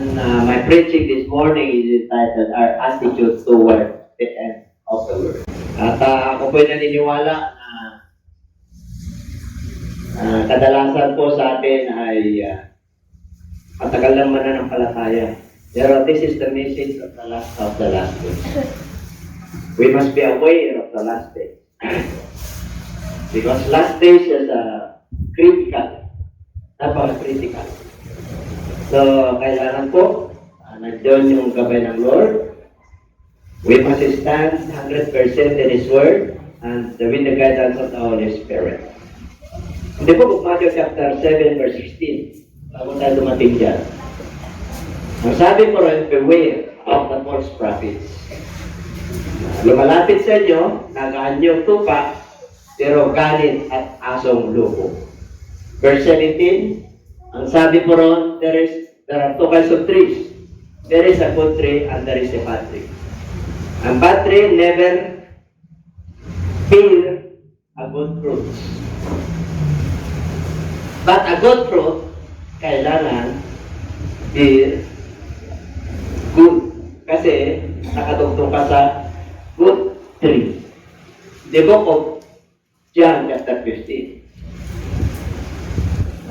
And my preaching this morning is entitled Our Attitude Toward the End of the World. At ako po'y naniniwala na kadalasan po sa atin ay matagal lang mananampalataya. Pero this is the message of the last day. We must be aware of the last day. Because last days is critical. Napaka-critical. So, kailangan po, nandiyon yung gabay ng Lord. We must stand 100% in His Word and with the guidance of the Holy Spirit. In the book of Matthew chapter 7 verse 16, bago tayo dumating dyan. Ang sabi po rin, beware of the false prophets. Lumalapit sa inyo, nagaanyong tupa, pero galit at asong lupo. Verse 17, ang sabi po ron, there are two kinds of trees. There is a good tree and there is a bad tree. Ang bad tree never bear a good fruit. But a good fruit, kailangan bear good. Kasi nakatugtong ka sa good tree. The book of John chapter 15.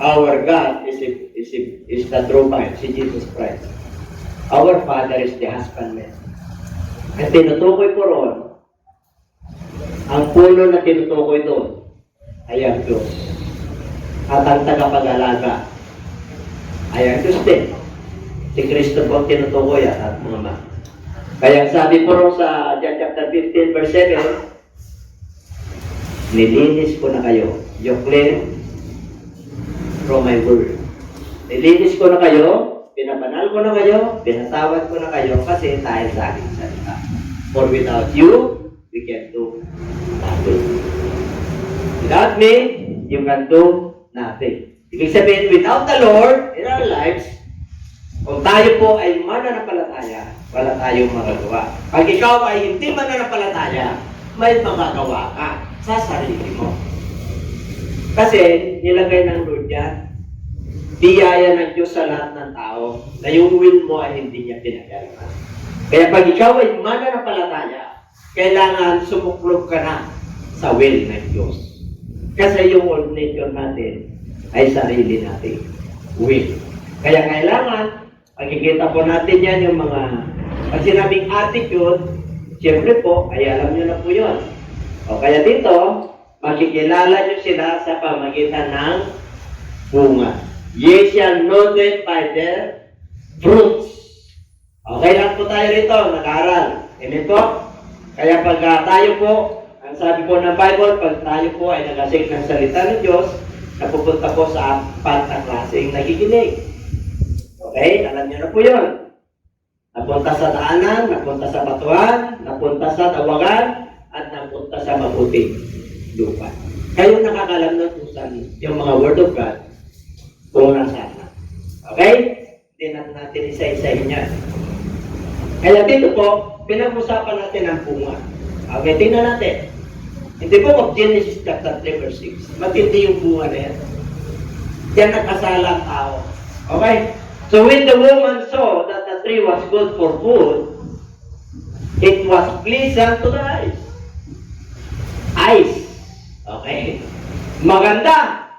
Our God is the true vine, si Jesus Christ. Our Father is the husbandman. At tinutukoy ko ron, ang puno na tinutukoy doon ay ang Diyos. At ang tagapag-alaga ay ang Diyos din. Si Kristo po tinutukoy at Mama. Kaya sabi po ron sa John chapter 15 verse 7, nilinis ko na kayo. You clean from my word. Nilinis ko na kayo, pinabanal ko na kayo, pinatawad ko na kayo kasi dahil sa aking salita. For without you, we can do nothing. Without me, you can do nothing. Ibig sabihin, without the Lord in our lives, kung tayo po ay mananampalataya, wala tayong magagawa. Pag ikaw ay hindi mananampalataya, may magagawa ka sa sarili mo. Kasi nilagay ng Lord yan, biyaya ng Diyos sa lahat ng tao na yung will mo ay hindi niya pinagalaman. Kaya pag ikaw ay mananampalataya, kailangan sumuklog ka na sa will ng Diyos. Kasi yung old nature natin ay sarili natin will. Kaya kailangan, pagkikita po natin yan yung mga, pag sinabing attitude, siyempre po, ay alam nyo na po yun. O kaya dito, makikilala nyo sila sa pamagitan ng bunga. Ye shall know them by their fruits. Okay lang po tayo rito, nag-aaral. Amen po? Kaya pag tayo po, ang sabi po ng Bible, pag tayo po ay nagasig ng salita ng Diyos, napupunta po sa apat na klaseng nakikinig. Okay? Alam nyo na po yun. Napunta sa daanan, napunta sa batuan, napunta sa tawagan, at napunta sa mabuting lupa. Kayo nakakalam na kung saan yung mga Word of God kung nasaan na. Okay? Hindi natin isa-isahin yan. Kaya dito po, pinag-usapan natin ang bunga. Okay, tingnan natin. In the book of Genesis chapter 3 verse 6, matindi yung bunga na yan. Yan nakasala ang tao. Okay? So when the woman saw that the tree was good for food, it was pleasant to the eyes. Eyes. Okay? Maganda.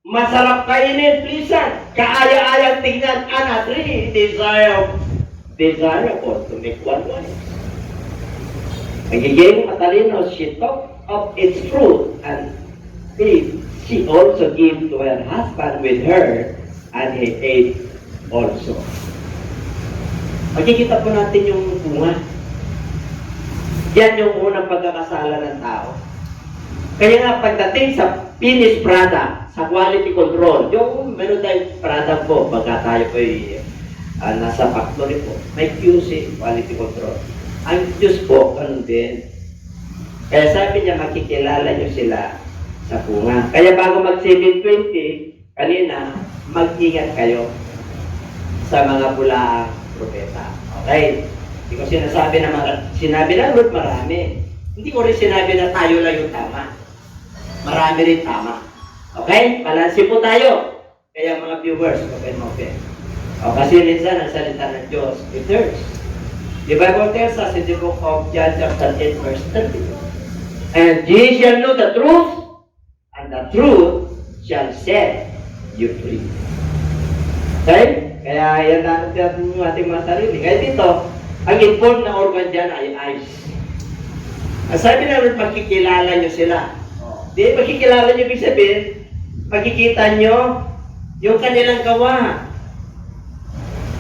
Masarap kainin, pleasant. Kaaya-ayang tingnan. And a tree desirable to make one wise. Nagiging matalino, she took of its fruit and she also gave to her husband with her and he ate also. Makikita po natin yung bunga. Yan yung unang pagkakasala ng tao. Kaya nga pagdating sa finished product, sa quality control, yung meron tayong product po, pagka tayo po nasa factory po, may QC, quality control. Ang Diyos po, ganun din. Kaya sabi niya, makikilala niyo sila sa bunga. Kaya bago mag 7:20, kanina, mag-ingat kayo sa mga bulaang propeta. Okay? Hindi ko sinabi ng Lord marami. Hindi ko rin sinabi na tayo lang yung tama. Marami rin tama. Okay? Balanse po tayo. Kaya mga viewers, okay mo, okay? O kasi minsan ang salita ng Diyos, it hurts. The Bible tells us in the book of John chapter 8 verse 30. And ye shall know the truth, and the truth shall set you free. Okay? Kaya yan natin yung ating mga sarili. Kaya dito, ang involved na organ dyan ay eyes. Ang sabi namin, pagkikilala nyo sila. Di, pagkikilala nyo, ibig sabihin, pagkikita nyo yung kanilang gawa.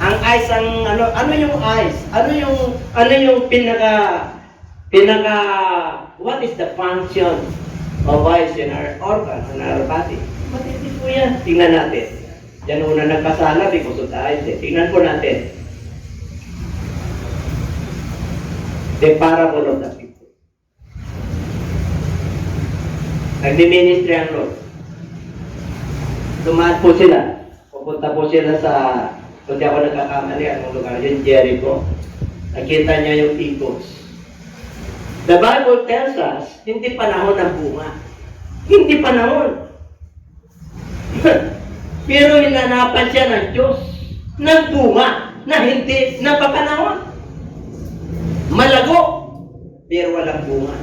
Ang eyes, ano yung eyes? Ano yung what is the function of eyes in our organ, in our body? Matindi po yan. Tingnan natin. Yan una nagkasala because of the eyes. Tingnan po natin. The parable of the people. Nagdi-ministry ang Lord. Dumaan po sila. Pupunta po sila sa, kung di ako nagkakamali, anong lugar yun, Jericho. Nakita niya yung eagles. The Bible tells us, hindi panahon ng bunga. Hindi panahon. Pero hinanapan siya ng Diyos ng bunga na hindi napapanahon. Malago, pero walang bunga.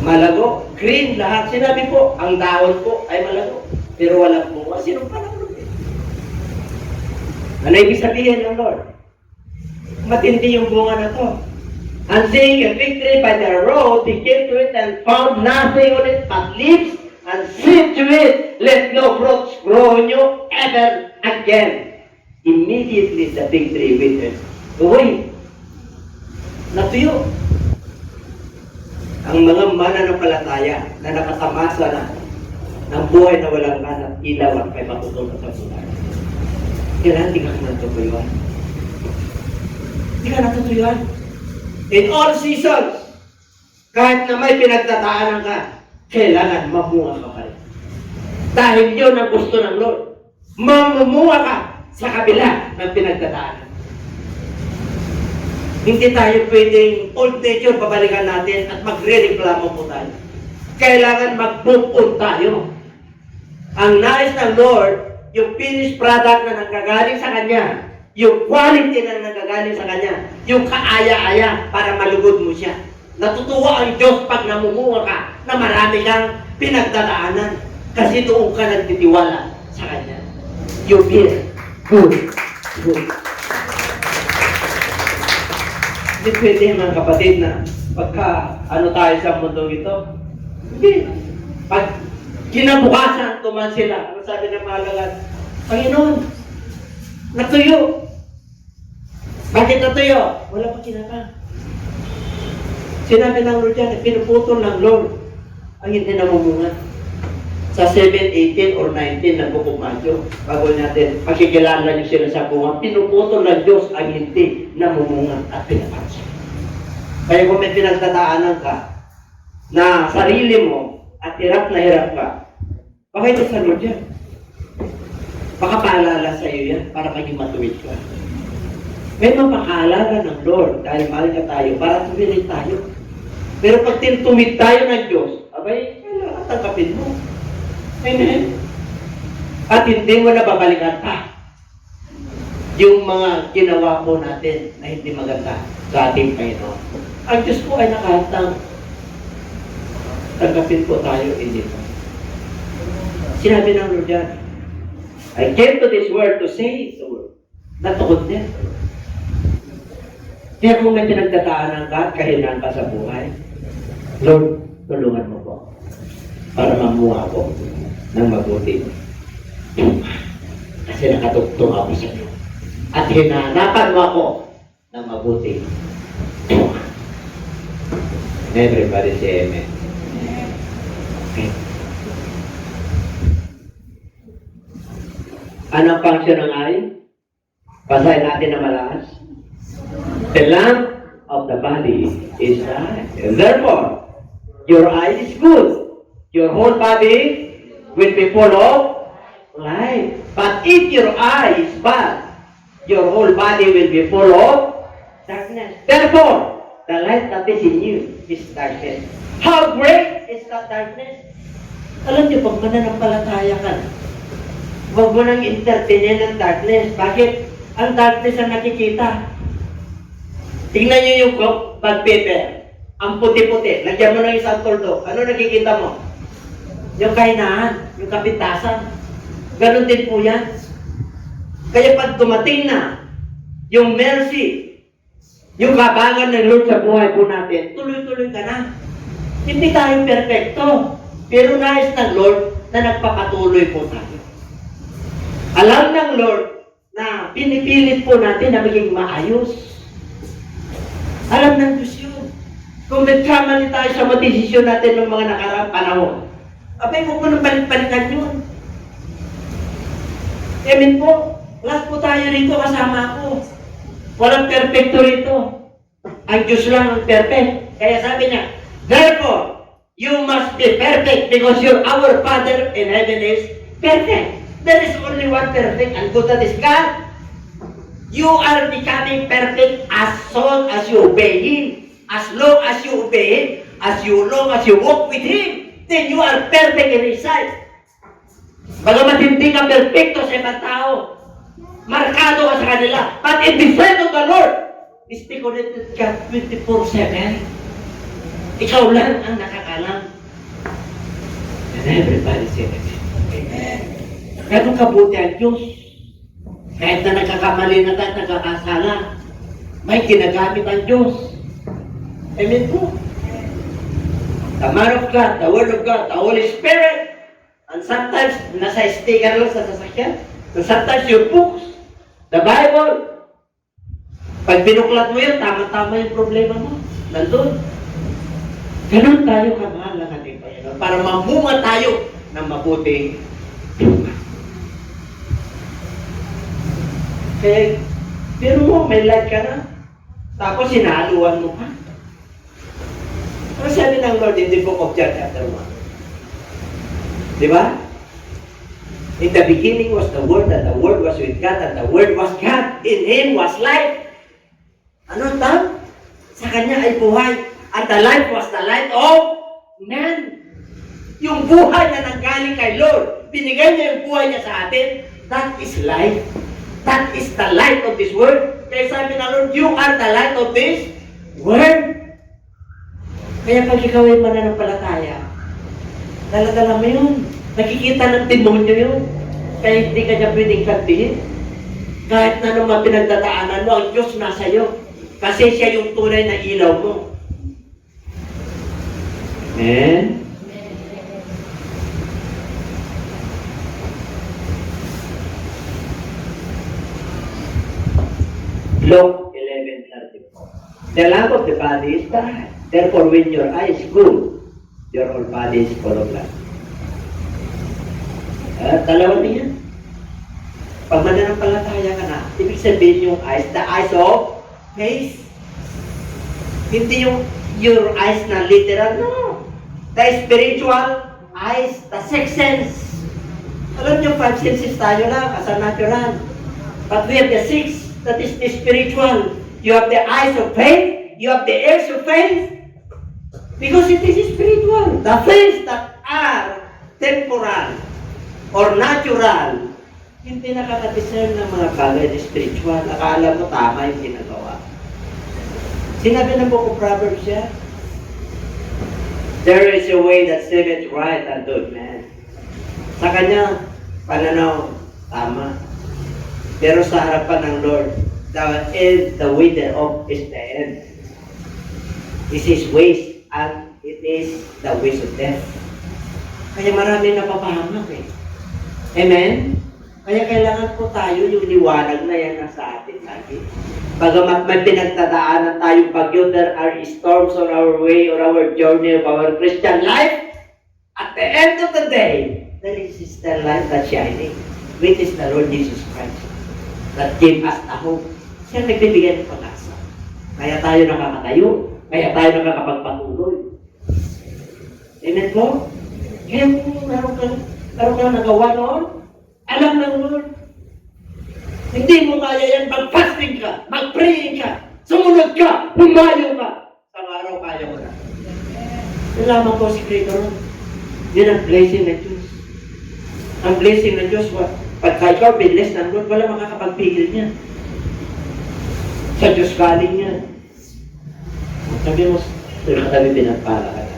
Malago, green lahat. Sinabi po, ang dahon po ay malago, pero walang bunga. Sinong panahon? Ano ibig sabihin ng Lord? Matindi yung bunga na to. And seeing a fig tree by the road, he came to it and found nothing on it but leaves, and said to it, let no fruits grow on you ever again. Immediately the fig tree withered. Uy, natuyo. Ang mga mananampalataya na nakatamasa na ng buhay na walang ganap, ilaw at may matutunan sa buhay. Kailangan di ka natutuyuan. Di ka natutuyuan. In all seasons, kahit na may pinagtataanan ka, kailangan mamunga ka pa rin. Dahil yun ang gusto ng Lord. Mamumunga ka sa kabila ng pinagtataanan. Hindi tayo pwedeng old nature babalikan natin at magre-reklamo po tayo. Kailangan mag-move on tayo. Ang nais ng Lord, yung finished product na nanggagaling sa Kanya, yung quality na nanggagaling sa Kanya, yung kaaya-aya para malugod mo siya. Natutuwa ang Diyos pag namumunga ka na marami kang pinagdadaanan kasi doon ka nagtitiwala sa Kanya. You feel good. Good. Hindi pwede mga kapatid na pagka tayo sa mundong ito, hindi. Pag kinabukasan, tuman sila. Ano sabi ng mga lalat? Panginoon, natuyo. Bakit natuyo? Wala pa kinaka. Sinabi ng Lord yan, pinuputol ng Lord ang hindi namumunga. Sa 7:18 or 19 ng Book of Matthew, bago natin, makikilala niyo sila sa bunga, pinuputol ng Diyos ang hindi namumunga at pinapansin. Kaya kung may pinagtataanan ka na sarili mo at hirap na hirap ka, baka ito sa Lord yan. Baka paalala sa iyo yan para maging matuwid ka. May mapakaalala ng Lord dahil mahal ka tayo para tuwid tayo. Pero pag tinutumid tayo ng Diyos, abay, kailangan tanggapin mo. Amen. At hindi mo na babalikan pa yung mga ginawa po natin na hindi maganda sa ating Panginoon. Ang Diyos po ay nakahatang. Tanggapin po tayo, hindi po. Sinabi ng Lord yan, I came to this world to save the world. Not to condemn. Kaya kung may pinagtataanan ka at kahinaan ka sa buhay, Lord, tulungan mo po para mamuha ko ng mabuti. Kasi nakatugtong ako sa iyo. At hinanapan mo ako ng mabuti. Everybody say amen. Okay. Anong function ng eye? Basahin natin na malakas. The lamp of the body is the eye. And therefore, your eye is good. Your whole body will be full of light. But if your eye is bad, your whole body will be full of darkness. Therefore, the light that is in you is darkness. How great is that darkness? Alam niyo, pag mananampalataya ka, huwag mo nang entertainin ng darkness. Bakit? Ang darkness ang nakikita. Tingnan niyo yung bag paper. Ang puti-puti. Lagyan mo ng isang tuldok. Ano nakikita mo? Yung kahinaan, yung kapintasan. Ganon din po yan. Kaya pag dumating na yung mercy, yung kabangan ng Lord sa buhay po natin, tuloy-tuloy ka na. Hindi tayo perfecto. Pero nais ng Lord na nagpapatuloy po tayo. Alam ng Lord na pinipilit po natin na maging maayos. Alam ng Diyos yun. Kung nagkamali tayo sa mga desisyon natin ng mga nakaraang panahon, abay, huwag mo nang balik-balikan yun. Amen po. Lahat po tayo rito, kasama ako. Walang perfecto rito. Ang Diyos lang ang perfect. Kaya sabi niya, therefore, you must be perfect because our Father in heaven is perfect. There is only one perfect and good, that is God. You are becoming perfect as soon as you obey Him. As long as you obey Him, long as you walk with Him, then you are perfect in His sight. Bagamat hindi ka perfecto sa ibang tao, markado ka sa kanila, but in the sight of the Lord, is connected ka 24/7. Ikaw lang ang nakakalam. And everybody say amen. Ganun kabuti ang Diyos. Kahit na nagkakamali na tayo, nagkakasala, may ginagamit ang Diyos. Amen po. The Man of God, the Word of God, the Holy Spirit, and sometimes nasa sticker lang sa sasakyan, and sometimes your books, the Bible. Pag binuklat mo yun, tama-tama yung problema mo. Nandun. Ganun tayo kamahal ng ating Panginoon para mamunga tayo ng mabuting bunga. Kaya, pero mo, may light ka na. Tapos sinahaluan mo pa. Ano sabi ng Lord in the book of John chapter 1? Di ba? In the beginning was the Word, and the Word was with God, and the Word was God. In Him was life. Ano tam? Sa Kanya ay buhay. At the life was the light of man. Yung buhay na nanggaling kay Lord, binigay niya yung buhay niya sa atin, that is life. That is the light of this world. Kaya sabi ng Lord, you are the light of this world. Kaya pag ikaw ay mananampalataya, dala-dala mo yun. Nakikita ng demonyo yun. Kaya hindi ka niya pwedeng kantihin. Kahit na naman pinagdadaanan mo, ang Diyos nasa iyo. Kasi siya yung tunay na ilaw mo. Amen? Luke 11:34. The lamp of the body is the eye. Therefore, when your eye is good, your whole body is full of light. Dalawa niya. Pag mananampalataya ka na, ibig sabihin yung eyes, the eyes of faith. Hindi yung your eyes na literal, no. The spiritual eyes, the sixth sense. Alam niyo, 5 senses tayo lang, as a natural. But we have the sixth, that is the spiritual. You have the eyes of faith, you have the ears of faith, because it is spiritual. The things that are temporal or natural, hindi nakaka-discern ng mga bagay na spiritual. Akala mo tama yung ginagawa. Sinabi ng book of Proverbs siya, there is a way that seemeth right unto man. Sa kanya, pananaw, tama. Pero sa harapan ng Lord, the way thereof is the end. This is ways, and it is the ways of death. Kaya marami napapahamak eh. Amen? Kaya kailangan po tayo yung liwanag na yan nasa atin lagi. Bagamat may pinagtadaanan tayong bagyo, there are storms on our way or our journey of our Christian life. At the end of the day, there is still light that's shining, which is the Lord Jesus Christ, that gave us the hope. Siya nagbibigay ng pag-asa. Kaya tayo nakakatayo, kaya tayo nakakapagpatuloy. Amen po? Kaya kung meron kang nagawa noon, alam ng Lord. Hindi mo kaya yan, mag-fasting ka, mag-praying ka, sumunod ka, humayo ka. Sa araw kaya mo na. Yan lamang po si Creator. Yan ang blessing ng Diyos. Ang blessing ng Diyos, pagka ikaw binless ng Lord, wala makakapagpigil niya. Sa Diyos galing yan. Sabi mo, kami pinagpala ka na.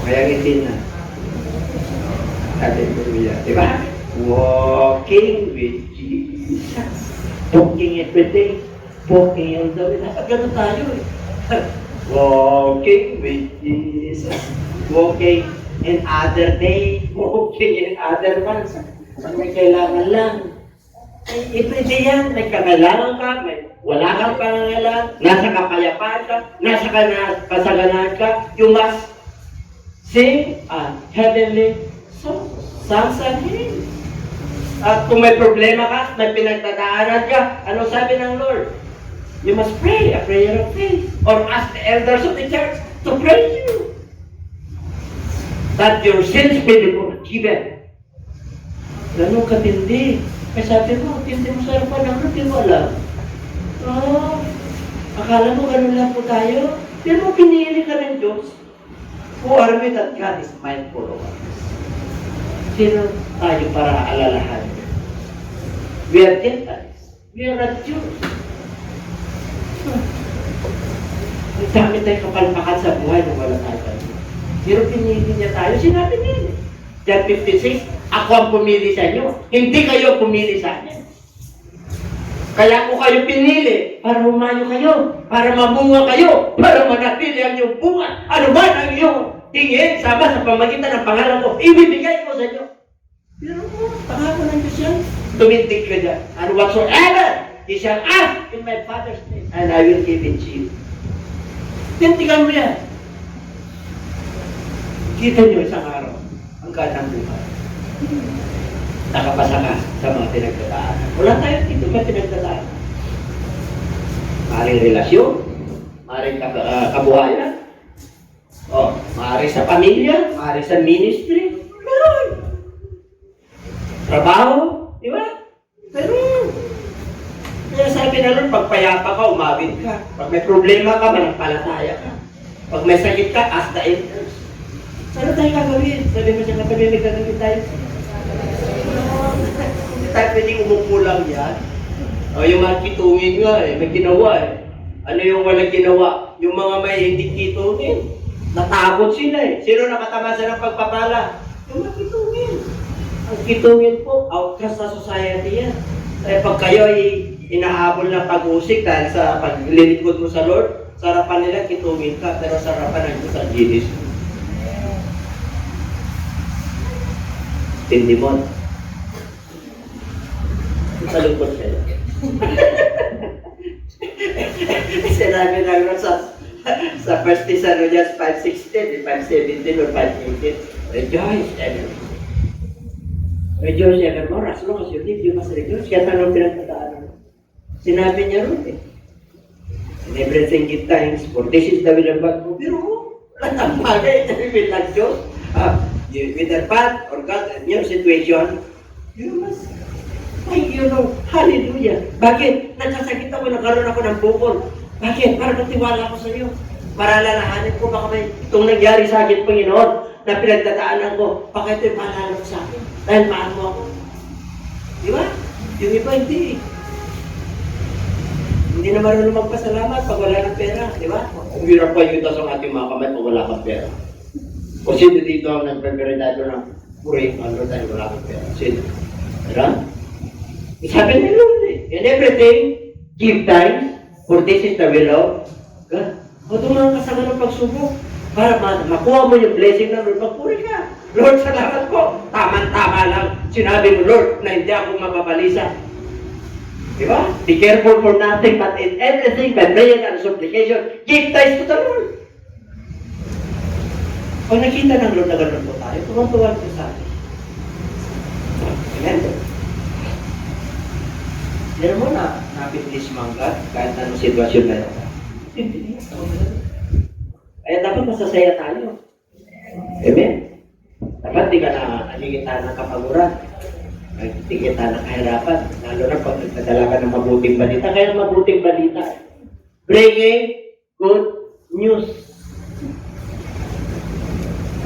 Kaya hindi na. Hallelujah. Diba? Walking with Jesus. Walking every day. Walking all the way. Dapat ganun tayo eh. Walking with Jesus. Walking in other day. Walking in other months. Pag may kailangan lang. Every day yan. May kailangan ka. Wala kang pangangailangan. Nasa kapayapaan ka. Nasa kasaganahan ka. You must sing a heavenly song. Songs and hymns. At kung may problema ka, may pinagdadaanan ka, ano sabi ng Lord? You must pray a prayer of faith or ask the elders of the church to pray you that your sins may be forgiven. Ganun katindi. Kaya sabi mo, tindi mo sa harapan ng Lord, di mo alam. Oh, akala mo ganun lang po tayo? Pero mo pinili ka ng Diyos. Who are we that God is mindful of us? Sino tayo para alalahan? We are Gentiles. We are not Jews. Ang dami tayong kapalpakan sa buhay nung wala tayo. Pero pinili niya tayo. Sinabi niya. John 56, ako ang pumili sa inyo. Hindi kayo pumili sa akin. Kaya ko kayo pinili para humayo kayo, para mamunga kayo, para manatili ang iyong bunga. Ano man ang iyong tingin, sama sa pamagitan ng pangalan ko, ibibigay ko sa inyo. Pero pangako ng Diyos yan. Tumindig ka dyan. And whatsoever ye shall ask in my Father's name, and I will give it to you. Tintigan mo yan. Kita nyo isang araw, ang ganang buhay. Nakapasa ka sa mga pinagdadaanan. Wala tayo dito ba pinagdadaanan? Maring relasyon, maring kabuhayan, maring sa pamilya, maring sa ministry, meron. Trabaho, di ba? Pero, kaya sabi na nun, pagpayapa ka, umawit ka. Pag may problema ka, manampalataya ka. Pag may sakit ka, ask the elders. Ano tayo gagawin? Sabi mo siya, katabi, may gagawin tayo. Hindi tayo pwedeng umupo lang yan. O yung mga kitungin nga may ginawa Ano yung walang ginawa? Yung mga may hindi kitungin. Natakot sila Sino nakatamasa ng pagpapala? Yung mga kitungin. Ang kitungin po, outcast sa society yan. Pag kayo ay inahabol ng pag-usik dahil sa paglilingkod mo sa Lord, sa harapan nila kitungin ka, pero sa harapan ng Diyos ang ginis mo. Tindimon. Sa lungkot sila. Sinabi na sa 1 Thessalonians 5:16, 5:17 or 5:18, rejoice evermore. Rejoice evermore. As long as you live, you must rejoice. Kaya tanong pinagtataanan. Sinabi niya rin in everything give thanks, for this is the will of God. Pero ang bagay na will ng Diyos. With the path or God in your situation, you must thank you, Lord. Hallelujah. Bakit? Nagsasakit ako, nagkaroon ako ng bukol. Bakit? Para nagtiwala ako sa iyo. Para lalahanin ko, baka may itong nangyari sa akin, Panginoon, na pinagtataanan ko, baka ito'y maalala ko sa akin. Dahil mahal mo ako. Di ba? Yung iba hindi. Hindi na marunong magpasalamat pag wala ng pera. Di ba? Ang hirap pa yung itas ang ating mga kamay pag wala kang pera. O sino dito ang nagpreparadado ng puri, ano tayo wala kang pera? Sino? Diba? Sabi ni Lord in everything, give thanks, for this is the will of God. O dumaan ka sa ganang pagsubok para makuha mo yung blessing ng Lord. Magpuri ka. Lord, salamat po. Tama-tama lang. Sinabi mo, Lord, na hindi ako mapabalisa. Diba? Be careful for nothing, but in everything, by prayer and supplication, give thanks to the Lord. Pag nakita ng Lord na gano'n po tayo, tuwan-tuwan po sa atin. Amen. Pero mo na, napitlis manggat, kahit anong sitwasyon meron ka. Kaya dapat masasaya tayo. Amen. Dapat di ka na nagigitan ng kapaguran. Nagigitan ng kahirapan. Lalo na pag nagdadala ka ng mabuting balita. Kaya mabuting balita. Bringing good news.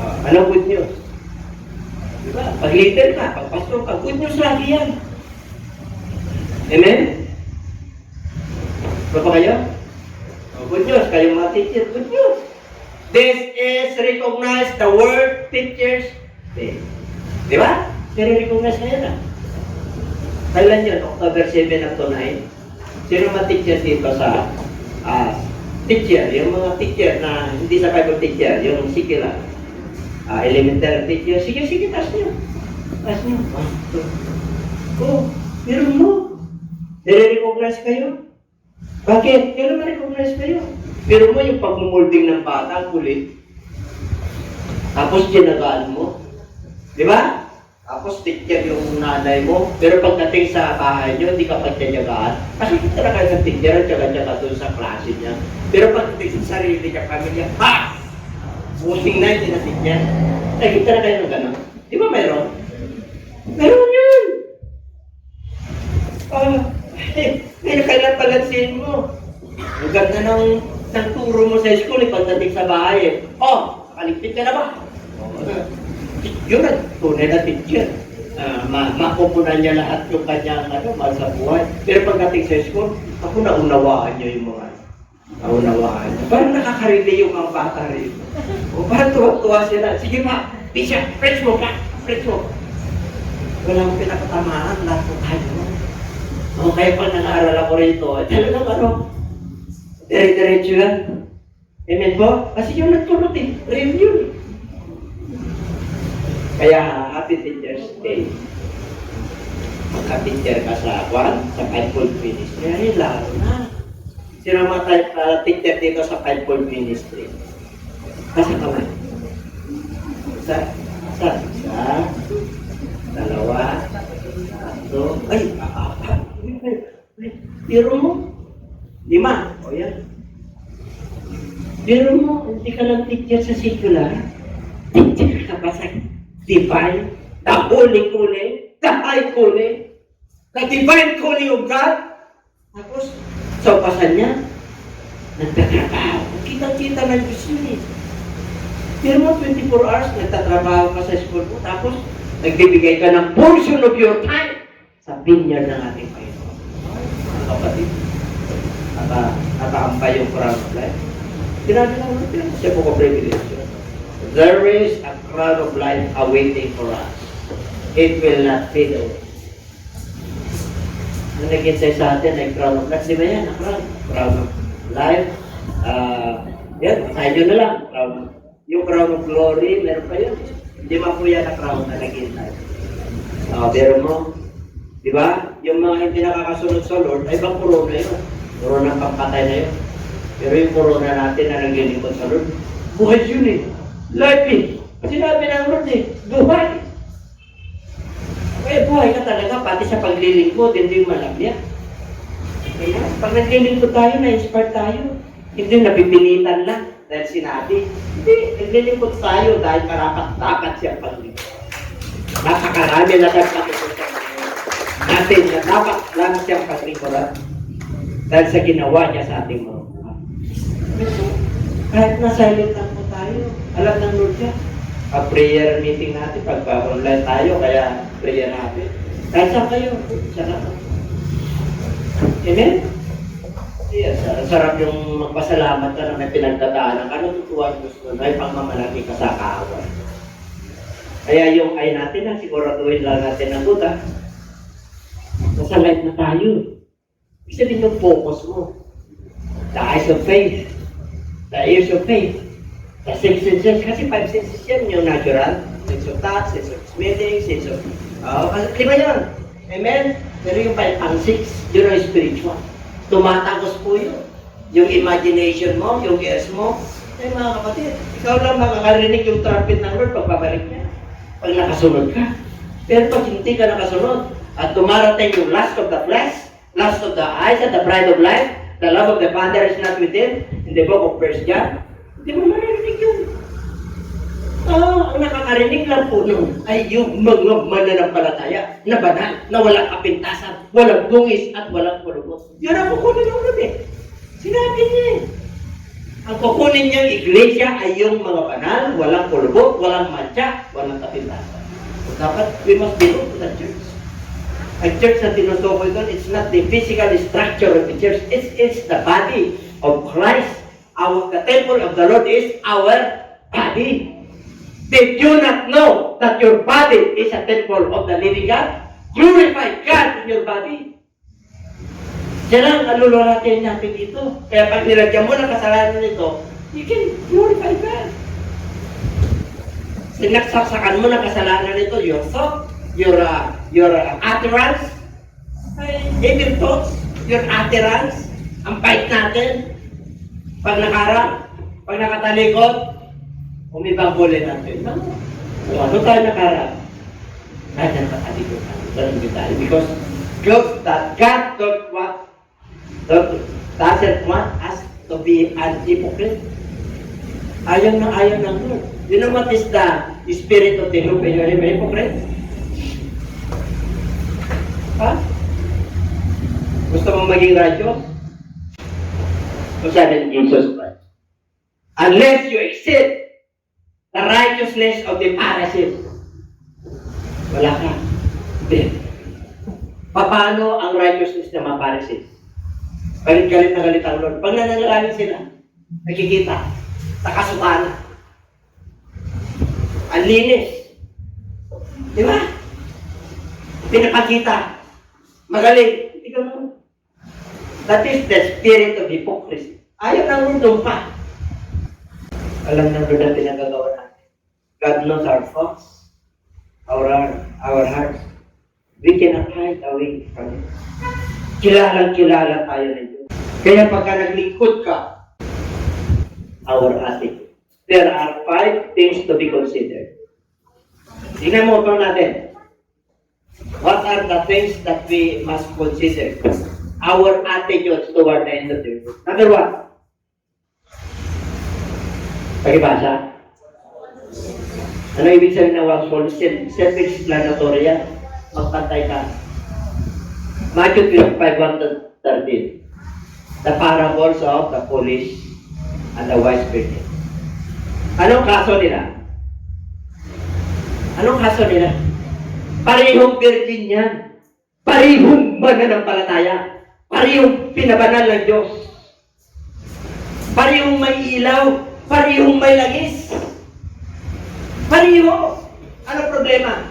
Anong good news? Diba? Pag leader ka, pag pastor ka, good news lagi yan. Amen? Ano ba kayo? Oh, good news. Kayong mga teacher, good news. This is recognized the World Teachers Day. Di ba? Recognize na yan. Kailan yun? October 7 at 9. Sino mga teacher dito sa teacher? Yung mga teacher na hindi sa Bible teacher, yung secular. Elementary teacher. Sige, taas niyo. Taas niyo. Oh, meron mo. Nire-recognize kayo. Bakit? Kailan ma-recognize kayo? Pero mo yung pagmumolding ng bata, kulit. Tapos ginagaan mo. Di ba? Tapos teacher yung nanay mo. Pero pagdating sa bahay nyo, hindi ka pagtyagaan. Kasi kita na kayo ng teacher at tyaga-tyaga doon sa klase niya. Pero pagdating sa sarili niya, pamilya, ha! Pusing na yung teacher. Kita na kayo ng gano'n. Di ba mayroon? Meron yun! Ngayon kailan palansin mo? Ang ganda ng turo mo sa school, pagdating sa bahay. Nakaligpit ka na ba? Yun ang tunay na teacher. Makukunan niya lahat yung kanyang mahal sa buhay. Pero pagdating sa school, ako naunawaan niyo yung mga naunawaan niya. Parang nakakarili yung mga bata rin. O parang tuwa-tuwa sila. Sige pa, teacher, preach mo ka, preach mo. Walang pinakatamaan, lahat mo tayo. Kaya pag nag-aaral ako rito, talagang dire-diretso yan. Amen po? Kasi yung nagtulot real yun. Kaya, Happy Teacher's Day. Magka-teacher ka sa Fivefold Ministry. Ay, lalo na. Sino mga teacher dito sa Fivefold Ministry? Kasi kamay. Isa, dalawa, tatlo, apat. Biro mo. 5. O yan. Biro mo, hindi ka lang teacher sa secular. Teacher ka pa sa divine, the holy calling, the high calling, the divine calling of God. Tapos, sa upasan niya, nagtatrabaho. Kita-kita ng Diyos yun eh. Pero mo, 24 hours, nagtatrabaho ka sa school mo, tapos, nagbibigay ka ng portion of your time sa vineyard ng ating Panginoon. Mga kapatid, nakaampay yung crown of life. Sinabi lang natin, siya po ko privilege. There is a crown of life awaiting for us. It will not fade away. Ang nag-insay sa atin ay crown of life. Di ba yan? Crown of life. Yan, tayo na lang. Yung crown of glory, meron pa yun. Hindi man po yan na crown na nag-insay. Pero mo, di ba? Yung mga hindi nakakasunod sa Lord, ay bang corona yun? Corona pampatay na yun. Pero yung corona natin na naglilingkod sa Lord, buhay yun eh. Life eh. Sinabi ng Lord eh, buhay. Kaya buhay ka talaga, pati sa paglilingkod, hindi malagya. Kaya pag naglilingkod tayo, na-inspire tayo. Hindi napipilitan lang dahil sinabi. Hindi, naglilingkod tayo dahil karapat-dapat siya paglingkod. Napakarami na dapat natin na dapat lang siyang paglingkodan dahil sa ginawa niya sa ating mga buhay. Kahit na silent lang po tayo, alam ng Lord siya. Prayer meeting natin, pagka-online tayo, kaya prayer natin. Kahit saan kayo, siya na. Amen? Yes, sarap yung magpasalamat ka na may pinagdadaanan. Ano tutuwa gusto na, ay pangmamalaki ka sa kaaway. Kaya yung ay natin na, siguraduhin lang natin ang Buddha. Nasa light na tayo. Isa din yung focus mo. The eyes of faith. The ears of faith. The six senses. Kasi 5 senses yan. Yung natural. Sense of touch, sense of smelling, sense of... 5 yun. Amen? Pero yung 5 and 6, yun ang spiritual. Tumatagos po yun. Yung imagination mo, yung ears mo. Eh mga kapatid, ikaw lang makakarinig yung trumpet ng Lord pagpabalik niya. Pag nakasunod ka. Pero pag hindi ka nakasunod, at tumarating yung lust of the flesh, lust of the eyes, and the pride of life, the love of the Father is not within, in the book of 1 John, hindi mo maririnig yun. Ang nakakarinig lang po nun ay yung mga mananampalataya na banal, na walang kapintasan, walang dungis, at walang kulubos. Yun ang kukunin ng Lord eh. Sinabi niya eh. Ang kukunin niyang iglesia ay yung mga banal, walang kulubos, walang matya, walang kapintasan. So, dapat we must belong to the church. Ang church na tinutukoy doon, it's not the physical structure of the church. It's the body of Christ. The temple of the Lord is our body. Did you not know that your body is a temple of the living God? Glorify God in your body. Yan ang alululatin natin dito. Kaya pag nilagyan mo ng kasalanan nito, you can glorify God. Sinaksakan mo ng kasalanan nito, your thought, your utterance, even thoughts, your utterance, ang bite natin, pag nakarap, pag nakatalikod, umibang huli natin. No? So, ano tayo nakarap? Kahit na nakatalikod tayo. Ganun din tayo. Because God doesn't want us to be an hypocrite. Ayaw ng Lord. You know what is the spirit of the Lord when you are a hypocrite? Ha? Gusto mong maging righteous? So sabi ni Jesus Christ, unless you accept the righteousness of the Pharisees, wala ka. Paano ang righteousness ng mga Pharisees? Galit-galit na galit ang Lord. Pag nananalangin sila, nakikita sa kasukana. Ang linis. Di ba? Pinapakita. Magaling. Hindi ka mo. That is the spirit of hypocrisy. Ayaw ng mundo pa. Alam ng Lord ang pinagagawa natin. God knows our thoughts, our hearts. We cannot hide away from it. Kilalang-kilala tayo nito. Kaya pagka naglingkod ka, our attitude. There are 5 things to be considered. Tingnan mo ito natin. What are the things that we must consider? Our attitudes toward the end of the world. Number 1. Pagibasa. Ano ibig sabihin ng watchful? Self-explanatory yan. Magpantay ka. Matthew 5:1-13. The parables of the foolish and the wise virgin. Anong kaso nila? Parehong virgin yan. Parehong mananampalataya. Parehong pinabanal ng Diyos. Parehong may ilaw. Parehong may langis. Pareho. Anong problema?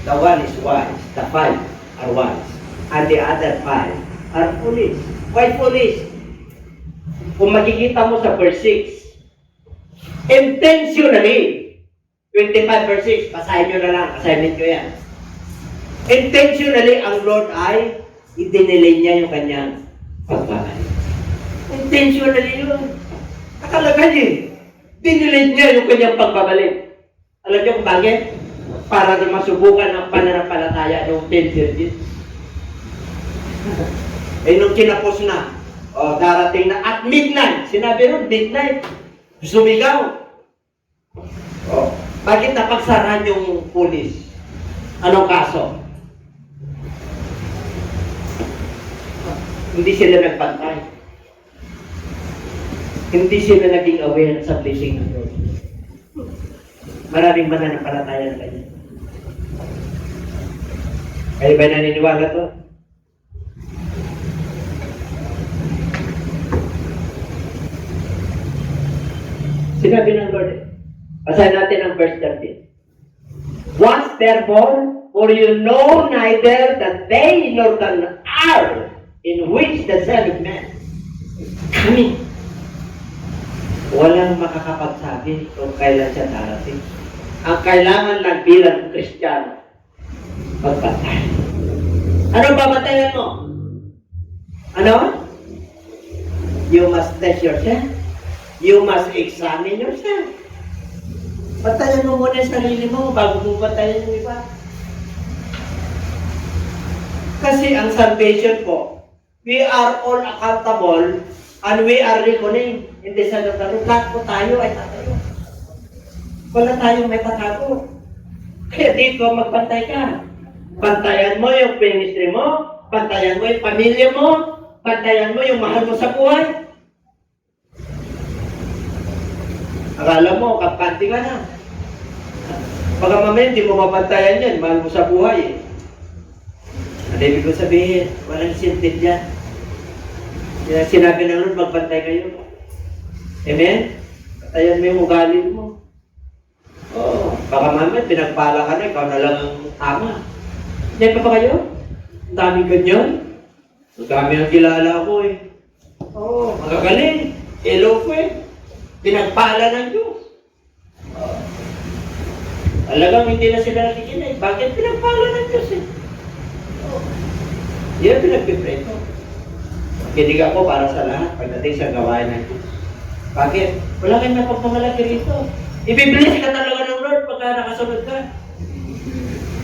The one is wise. The 5 are wise. And the other 5 are foolish. Why foolish? Kung makikita mo sa verse 6, intentionally, 25 verse 6, basahin nyo na lang, assignment nyo yan. Intentionally, ang Lord ay idinelay niya yung kanyang pagbabalik. Intentionally yun. Akalaga niya, dinelay niya yung kanyang pagbabalik. Alam niyo kung bakit? Para na masubukan ang pananampalataya ng 10 virgins. Eh, nung kinapos na, darating na at midnight. Sinabi ron, midnight. Sumigaw. Bakit napagsarahan yung pulis? Anong kaso? Hindi sila nagpantay. Hindi sila naging aware sa blessing ng Lord. Maraming mananampalataya na ganyan. Kayo ba naniniwala to? Sinabi ng Lord, basahin natin ang verse 13. Once therefore, for you know neither the day nor the hour in which the Son of Man is coming. Walang makakapagsabi kung kailan siya darating. Ang kailangan lang bilang Kristiyano, magpatay. Ano babatayan mo? Ano? You must test yourself. You must examine yourself. Patayan mo muna yung sarili mo bago mo patayan yung iba. Kasi ang salvation po, we are all accountable and we are reckoning in the Son of the Lord. Lahat po tayo ay tatayo. Wala tayong may tatago. Kaya dito magpantay ka. Pantayan mo yung ministry mo, pantayan mo yung pamilya mo, pantayan mo yung mahal mo sa buhay. Akala mo, kapanti ka na. Baka mamaya, hindi mo mapantayan yan. Mahal mo sa buhay eh. ibig ko sabihin, walang sintit yan. Kaya sinabi ng Lord, magbantay kayo. Amen? Patayan mo yung ugali mo. Oo. Baka mamaya, pinagpala ka na, ikaw na lang ang tama. Hindi pa ba kayo? Ang daming ganyan. Ang dami ang kilala ko eh. Oo, magagaling. Eloquent. Pinagpala ng Diyos. Talagang hindi na sila nakikinig. Bakit pinagpala ng Diyos eh? Yan pinagpipray ko. Kinig ako para sa lahat pagdating sa gawain ng Diyos. Bakit? Wala kayong napagmamalaki rito. Ibibless ka talaga ng Lord pagka nakasunod ka.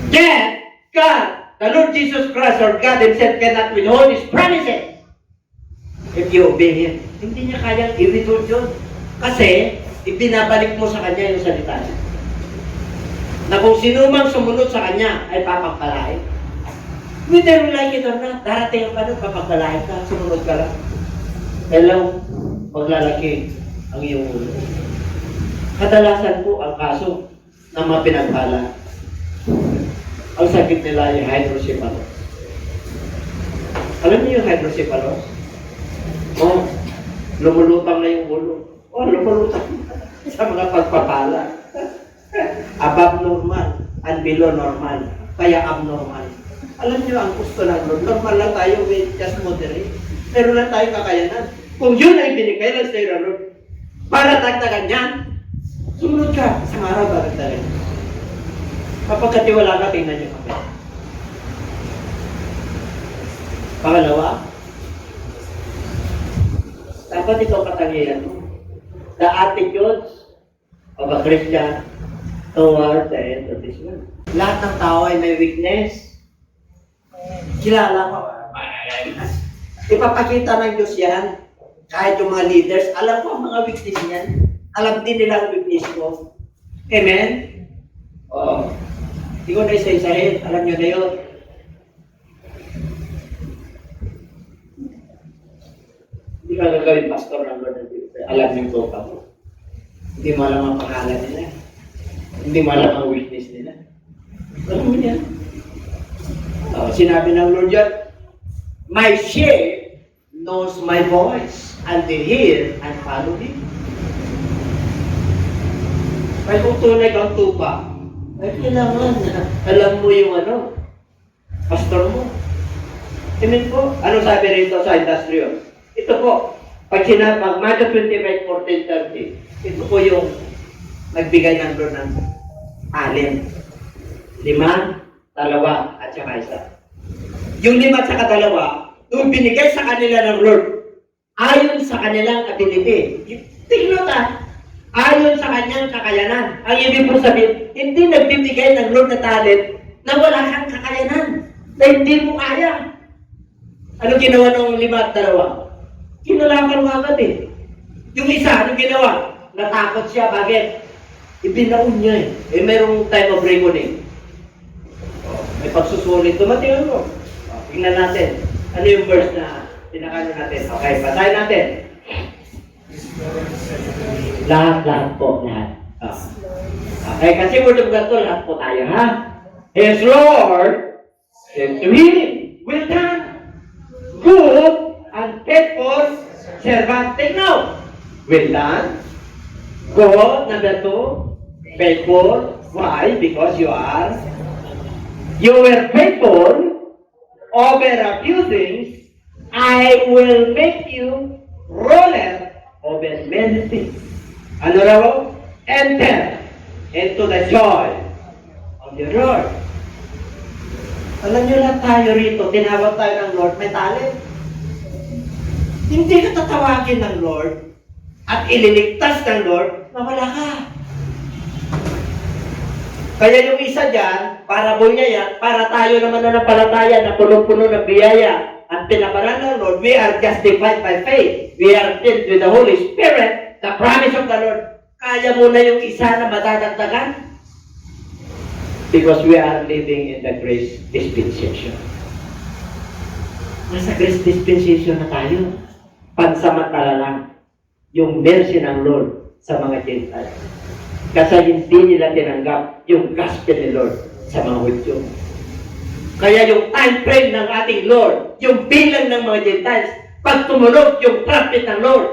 Yet, God, the Lord Jesus Christ or God Himself cannot withhold His promises if you obey Him. Hindi niya kayang i-withhold yun. Kasi, ibinabalik mo sa Kanya yung salita niya. Na kung sino mang sumunod sa Kanya ay papagpalain. Whether you like it or not, darating ang panahon, papagpalain ka, sumunod ka lang. Hello, maglalaki ang iyong ulo. Kadalasan po ang kaso ng mga pinagpala. Ang sakit nila yung hydrocephalus. Alam niyo yung hydrocephalus? Oh, lumulutang na yung ulo. Oh, lumulutang sa mga pagpapala. Above normal and below normal. Kaya abnormal. Alam niyo ang gusto ng Lord. Normal lang tayo with just moderate. Pero lang tayo kakayanan. Kung yun ay binigay lang sa'yo ng Lord, para tagtagan yan, sumunod ka sa araw bagay. Kapagkatiwala ka, tingnan niyo kami. Pangalawa, dapat ito katangian mo. The attitudes of a Christian toward the end of this world. Lahat ng tao ay may weakness. Kilala ko. Ipapakita ng Diyos yan. Kahit yung mga leaders, alam ko ang mga weakness niyan. Alam din nila ang weakness ko. Amen? Oo. Hindi ko na isa-isahin. Alam nyo na yun. Hindi ka gagawin pastor ng Lord and Diyos. Alam nyo yung toka mo. Hindi mo alam ang pangalan nila. Hindi mo alam ang weakness nila. Alam mo yan. Sinabi ng Lord yan, my sheep knows my voice, and they hear and follow Him. Kaya kung tunay kang tupa, ay kailangan alam mo yung pastor mo. Amen po. Ano sabi rito sa industrial? Ito po, pag Matthew 25, 14, 30, ito po yung nagbigay ng Lord ng 5, 2, at saka 1. Yung 5 at saka 2, yung binigay sa kanila ng Lord, ayon sa kanilang ability. Tingnan ta, ayon sa kanyang kakayanan. Ang ibig po sabihin, hindi nagbibigay ng Lord na talent na wala kang kakayanan, na hindi mo kaya. Ano ginawa ng 5 at 2? Kinalakan mo agad eh. Yung isa, ano ginawa? Natakot siya, bakit? Ibinaon niya eh. Merong time of reckoning. May pagsusulit. Dumating mo. Tingnan natin. Ano yung verse na pinakano natin? Okay, patayin natin. Lahat po. Lahat. Okay, kasi word of God to, lahat po tayo, ha? His Lord said to him, well done, good and faithful servant. Take note. Well done. Good, number 2. Faithful. Why? Because you were faithful over a few things. I will make you ruler over many things. Ano raw? Enter into the joy of your Lord. Alam niyo lang tayo rito, tinawag tayo ng Lord, may talent. Hindi ka tatawagin ng Lord at ililigtas ng Lord na wala ka. Kaya yung isa dyan, para bunyaya, para tayo naman na napalataya na punong-puno ng biyaya at pinaparan ng Lord, we are justified by faith. We are filled with the Holy Spirit, the promise of the Lord. Kaya mo na yung isa na madadagdagan? Because we are living in the grace dispensation. Nasa grace dispensation na tayo. Pansamantala lang yung mercy ng Lord sa mga Gentiles. Kasi hindi nila tinanggap yung gospel ni Lord sa mga Hudyo. Kaya yung time frame ng ating Lord, yung bilang ng mga Gentiles, pag tumunog yung trumpet ng Lord,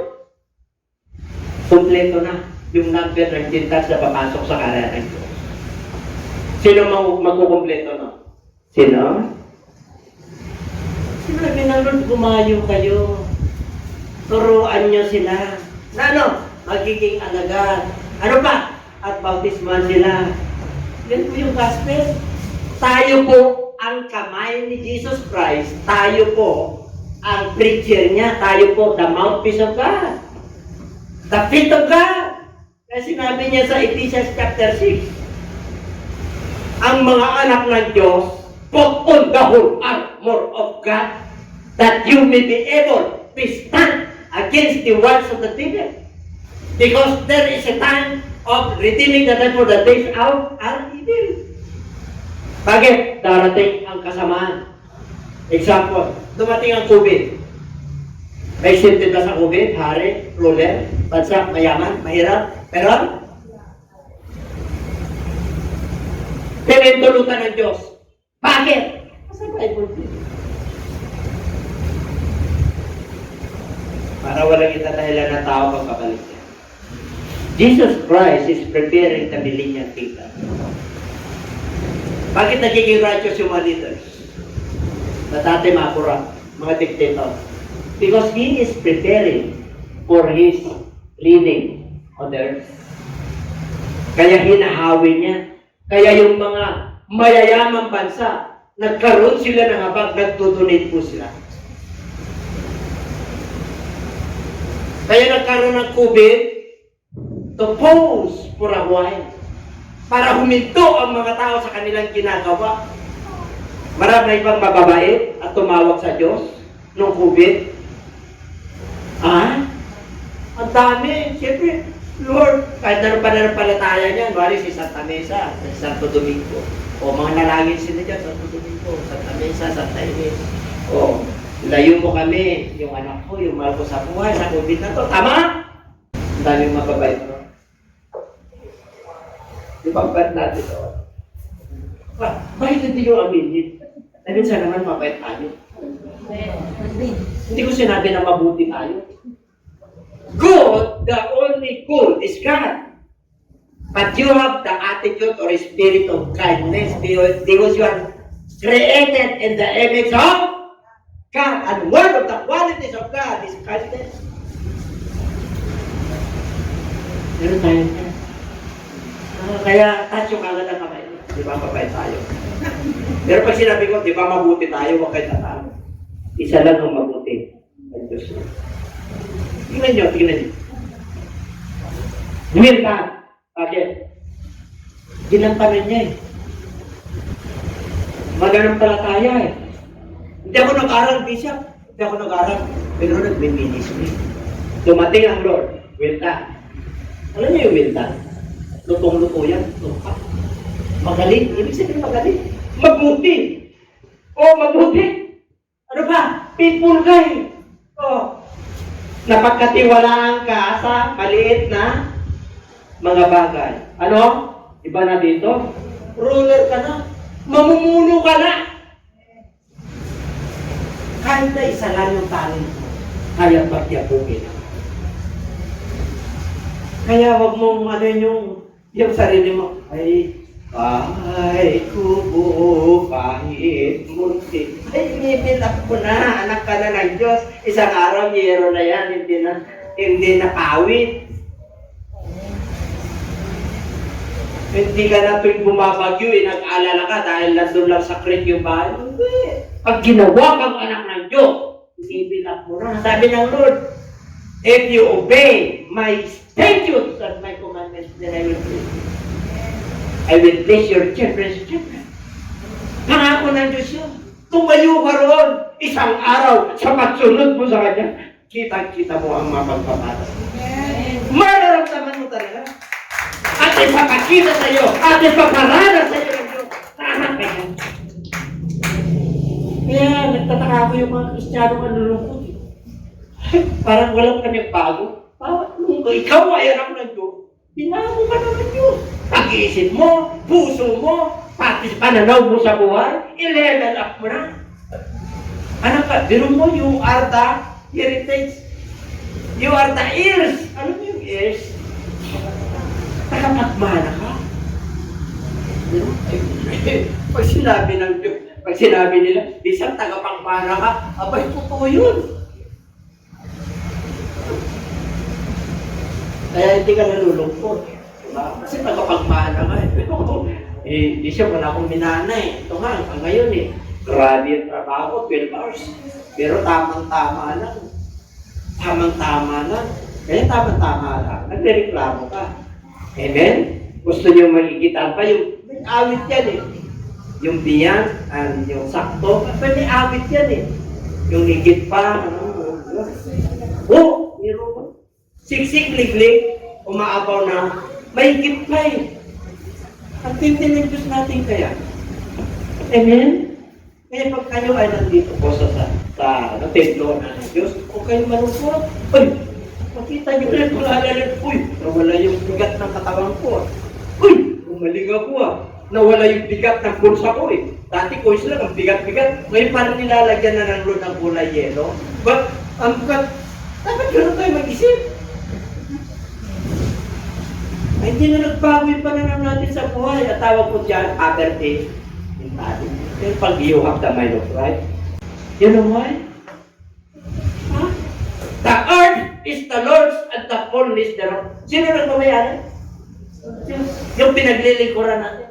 kumpleto na yung number ng Gentiles na papasok sa karera ng Diyos. Sino magkukumpleto no? Sino? Sinabi ng Lord, gumayo kayo. Turuan nyo sila. Na ano? Magiging alagad. Ano pa? At bautisman sila. Yan po yung gospel. Tayo po ang kamay ni Jesus Christ. Tayo po ang preacher niya. Tayo po the mouthpiece of God. The feet of God. Kaya sinabi niya sa Ephesians chapter 6, ang mga anak ng Diyos, put on the whole armor of God, that you may be able to stand against the works of the devil. Because there is a time of redeeming the time for the days out are evil. Bakit? Darating ang kasamaan. Example, dumating ang COVID. May sentence sa COVID, hari, ruler, bansa, mayaman, mahirap, pero pinintulutan ng Diyos. Bakit? Kasi Bible din. Para walang itatahilan na tao pagpabalik niya. Jesus Christ is preparing the millennial kingdom. Bakit nagiging righteous yung mga leaders? Na dati makurang, mga dictator. Because He is preparing for His leading on the earth. Kaya hinahawi niya. Kaya yung mga mayayamang bansa, nagkaroon sila ng habag, nagtudunate po sila. Kaya nagkaroon ng COVID to pause for a while para huminto ang mga tao sa kanilang ginagawa. Marami pang mababait at tumawag sa Diyos nung COVID. Ang dami. Siyempre, Lord, kahit ano pa na palataya niya, wari si Santa Mesa, si Santo Domingo. O mga nalangin sila dyan, Santo Domingo, Santa Mesa, Santa Ines. O, layo mo kami, yung anak ko, yung mahal ko sa buhay, sa COVID na to. Tama? Ang daming mababait mo. Ipagbat natin ito. Bakit hindi nyo aminin? Dahil sa naman mabait tayo. Hindi ko sinabi na mabuti tayo. Good, the only good is God. But you have the attitude or spirit of kindness because you are created in the image of God. And one of the qualities of God is kindness. Meron tayo na. Kaya touch yung agad ang kamay. Di ba mabait tayo? Pero pag sinabi ko, di ba mabuti tayo, huwag kayo tatalo. Isa lang ang mabuti. Ang Diyos mo. Tingnan nyo, tingnan nyo. Humilta. Bakit? Ginampanan niya eh. Maganampalataya eh. Hindi ako nag-aral, Bishop. Hindi ako nag-aral. Pero nag-ministry. Dumating ang Lord. Wilta. Alam niyo yung wilta? Lutong-luto yan. Lupa. Magaling. Ibig sabihin magaling. Mabuti. Mabuti. Ano ba? People guy. Napagkatiwalaan ka sa maliit na mga bagay. Ano? Iba na dito? Ruler ka na. Mamumuno ka na. Kahit na isa lang yung talent mo, kaya pagyapukin. Kaya wag mong yung sarili mo, ay, kubo, kahit munti. Ay, nibilap ko na, anak ka na ng Diyos. Isang araw, yero na yan, hindi na pawit. Hindi ka na tuwing bumabagyo, nag-alala ka dahil nandun lang sa creek yung bahay. Hindi. Pag ginawa kang anak ng Diyos, nibilap mo na. Sabi ng Lord, if you obey my statutes and my commandments, then I will bless you. I will bless your children's children. Pangako ng Diyos yun. Tumayo ka roon, isang araw, sa pagsunod mo sa Kanya, kita-kita mo ang mapagpapatas. Mararamdaman mo talaga. At ipapakita sa iyo, at ipaparada sa iyo ng Diyos. Tama ka yan. Kaya nagtataka ako yung mga Kristiyano manulungkot. Parang walang kanyang bago. Ikaw ay anak ng Diyos. Binago ka na ng Diyos. Pag-iisip mo, puso mo, Pati pananaw mo sa buhay, i-level up mo na. Ano ka? Biro mo, you are the heritage. You are the heirs. Ano yung heirs? Takapagmana ka. Pag sinabi nila, isang tagapagmana ka, abay, totoo yun. Kaya hindi ka nalulungkot. Diba? Kasi tagapagmana ka. Di siya wala akong minana eh. Ito nga, hanggang ngayon eh. Grabe yung trabaho, 12 hours. Pero tamang-tama lang. Tamang-tama lang. Kaya tamang-tama lang. Nagreklamo ka. Amen? Gusto niyo magigitan pa yung may awit yan eh. Yung biyan, yung sakto, may awit yan eh. Yung ligit pa, meron mo. Siksik, liglig, umaabaw na, may higit pa eh. Ang tindi ng Diyos natin kaya. Amen? Kaya pag kayo ay nandito po sa templo ng Diyos, kung kayo malungkot, ay, makita niyo ulit, nawala yung bigat ng katawan ko. Uy, umaling ako nawala yung bigat ng pulsa ko eh. Dati ko lang, ang bigat-bigat. Ngayon parang nilalagyan na ng load ng kulay yelo. But, ang bigat, dapat gano'n tayo mag-isip. Ay, hindi na nagbago yung pananaw natin sa buhay. At tawag ko dyan, poverty. Yung pag you have the mind of right. You know why? Huh? The earth is the Lord's and the fullness thereof. Sino nang mamayari? Yung pinaglilingkuran natin.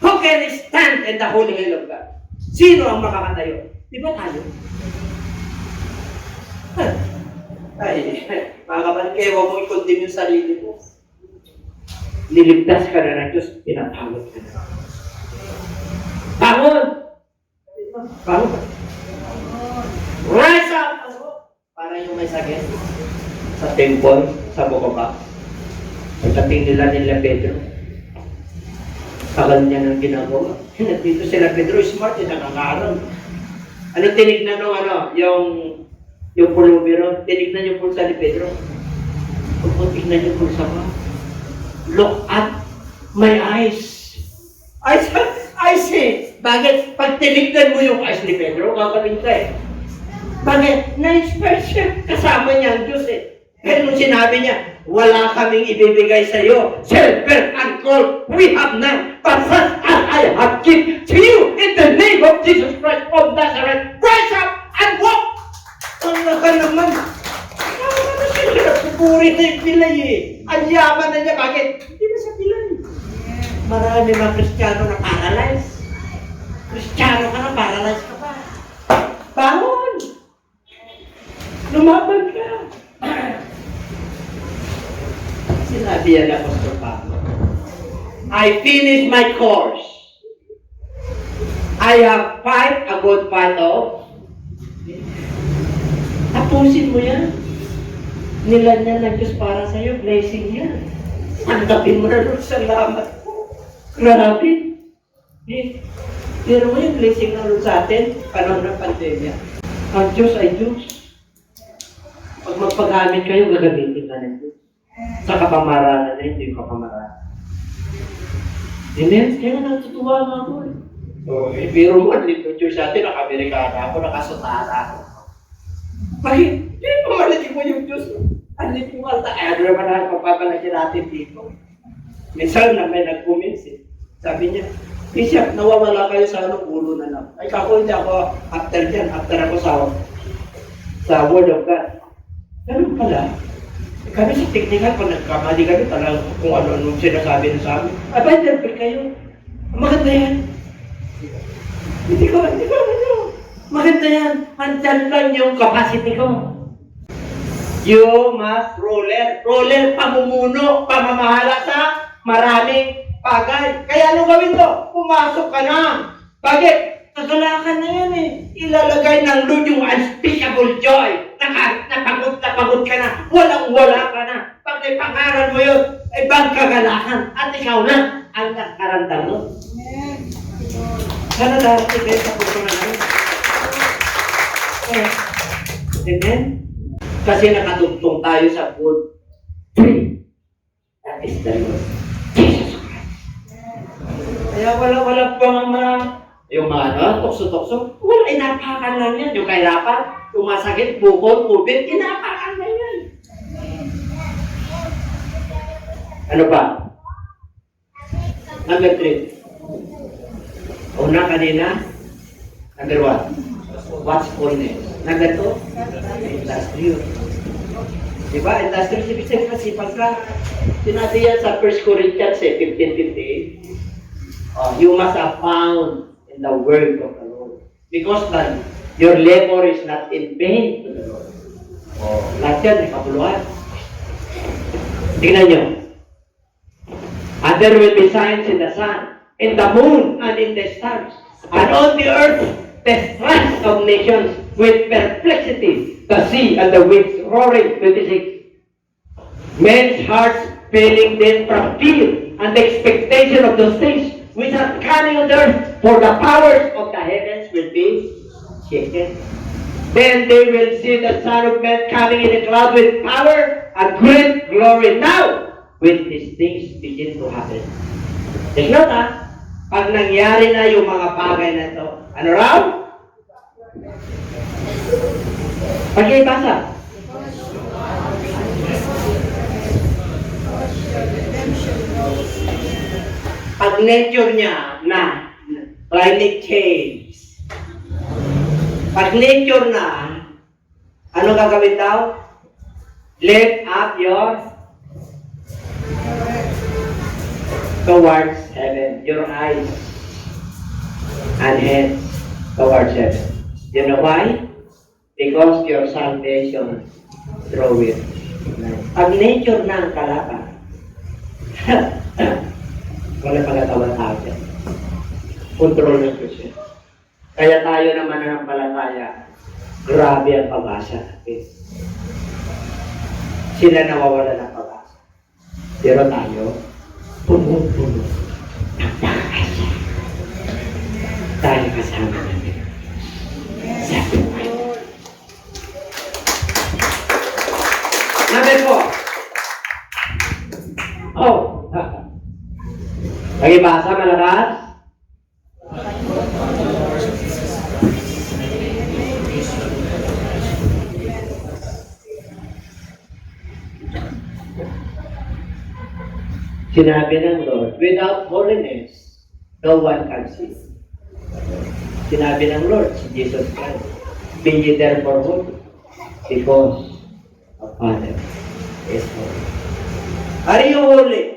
Who can stand in the holy hill of God? Sino ang makakatayo? Di ba tayo? Ay, mga kapatid, kaya huwag mo i-condemn yung sarili mo. Niligtas ka na ng Diyos, pinatawag ka na. Bangon! Bangon! Rise up! Para yung may sakit sa temple, sa Bukaba. Pagdating nila Pedro, tagal niya ng ginagawa. Dito sila Pedro, smart, yung nakakaaral. Ano tinignan nung yung pulubero? Tinignan yung pulsa ni Pedro. Kung tignan yung pulsa mo, look at my eyes. I see. Bakit? Pag tinignan mo yung eyes ni Pedro, kakaling ka eh. Bakit? Na-inspire siya. Kasama niya ang Diyos eh. Pero nung sinabi niya, wala kaming ibibigay sa iyo. Silver and gold we have none. But such as I have given to you in the name of Jesus Christ of Nazareth. Rise up and walk! Ang naka naman. Ano siya? Pupuri na yung pilay eh. Ang yaman na niya. Bakit? Hindi na sa pilay. Marami mga Kristiyano na paralyzed. Kristiyano ka na, paralyzed ka pa. Bangon! Lumaban ka! Sinabi yan na Apostol Pablo, I finished my course. I have fight a good fight of. Tapusin mo yan. Nilan yan ng Diyos para sa'yo. Blessing yan. Tanggapin mo na Lord. Salamat po. Grabe. Pero mo yung blessing na Lord sa atin, panahon ng pandemya. Ang Diyos ay Diyos. Pag magpagamit kayo, gagamitin ka ng Diyos. Sa kapamaranan na hindi yung kapamaranan. Amen? Kaya natutuwa nga ako eh. So, biro mo, dito Diyos sa atin, naka-Amerikana ako, nakasutara ako. Bakit? Hindi pamalitin mo yung Diyos. Alit mo alta. Ano naman ang papapalagyan natin dito? Minsan na may nag-comments eh. Sabi niya, Bishop, nawawala kayo sa ulo na lang. Ay, kako hindi ako after dyan. After ako sa Word of God. Ganun pala. Kami sa technical, pag nagkamali kami, talagang kung ano-ano sinasabi na sa amin. Abay, perfect kayo. Maganda yan. Hindi ko. Maganda yan. Andyan lang yung capacity ko. You must roller, pamumuno, pamamahala sa maraming bagay. Kaya ano gawin to? Pumasok ka na. Bakit? Kagalakan na yan eh. Ilalagay ng Lord yung unspeakable joy. Napagod ka na. Walang-wala ka na. Pag may pangaral mo yun, ay bang kagalakan. At ikaw na ang nakaramdam mo. Sana darating kayo sa puso na namin. Amen? Kasi nakatugtong tayo sa good tree. That is the Lord Jesus Christ. Kaya wala pang mga, yung mga tukso-tukso, wala, inapakan lang yan. Yung kahirapan, yung masakit, bukol, kubit, inapakan lang yan. Ano pa? Number 3. Una kanina, number 1, watchfulness. Number 2, industrial. Diba? Industrial, ibig sabihin kasi pagka sinabi yan sa 1 Corinthians 15:58, you must abound in the word of the Lord. Because your labor is not in vain to the Lord. Lahat yan, may kapuluhan. Tingnan nyo. And there will be signs in the sun, in the moon, and in the stars. And on the earth, the strife of nations with perplexity, the sea and the winds roaring. 26. Men's hearts failing them from fear and the expectation of those things which are coming on earth, for the powers of the heavens will be shaken. Then they will see the Son of Man coming in a cloud with power and great glory. Now, when these things begin to happen. Take note pag nangyari na yung mga bagay na ito, ano raw? Pag-ibasa. Pag nature niya na climate change, pag nature na, ano gagawin daw? Lift up your towards heaven, your eyes and heads towards heaven. You know why? Because your salvation through it. Pag nature na ang kalaban, wala pagkatawa tao dyan. Control ng Diyos. Kaya tayo naman nanampalataya, grabe ang pag-asa natin. Sila nawawala ng pag-asa. Pero tayo, puno-puno ng pag-asa. Tayo kasama natin sa buhay. Number 4. Lagi basa malakas? Sinabi ng Lord, without holiness, no one can see. Sinabi ng Lord, si Jesus Christ, be ye therefore holy, because the Father is holy. Are you holy?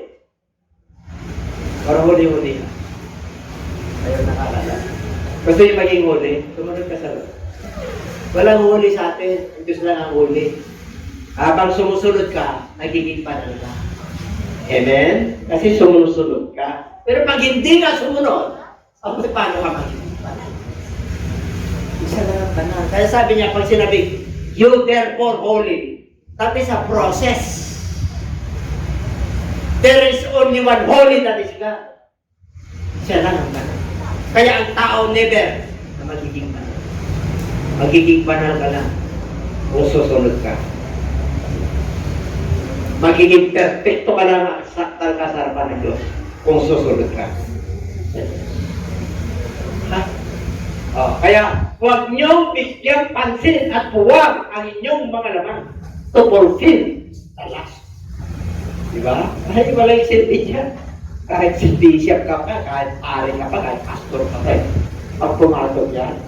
Para huli-huli. Ayaw nakalala. Gusto yung maging huli, sumunod ka sa Lord. Walang huli sa atin, Diyos lang ang huli. Habang sumusunod ka, nagiging banal ka. Amen? Kasi sumusunod ka. Pero pag hindi ka sumunod, paano ka magiging banal? Isa lang ang banal. Kaya sabi niya, pag sinabi, you therefore holy, that is a process. There is only one holy, that is God. Siya lang ang banal. Kaya ang tao never na magiging banal. Magiging banal ka lang kung susunod ka. Magiging perfecto ka lang sa harapan ng Diyos kung susunod ka. Kaya huwag niyong bigyang pansin at huwag ang inyong mga laman to fulfill the last. Diba? Kahit walang silbi niya. Kahit si bishop ka pa, kahit pare ka pa, kahit pastor ka pa. Pag pumasok yan.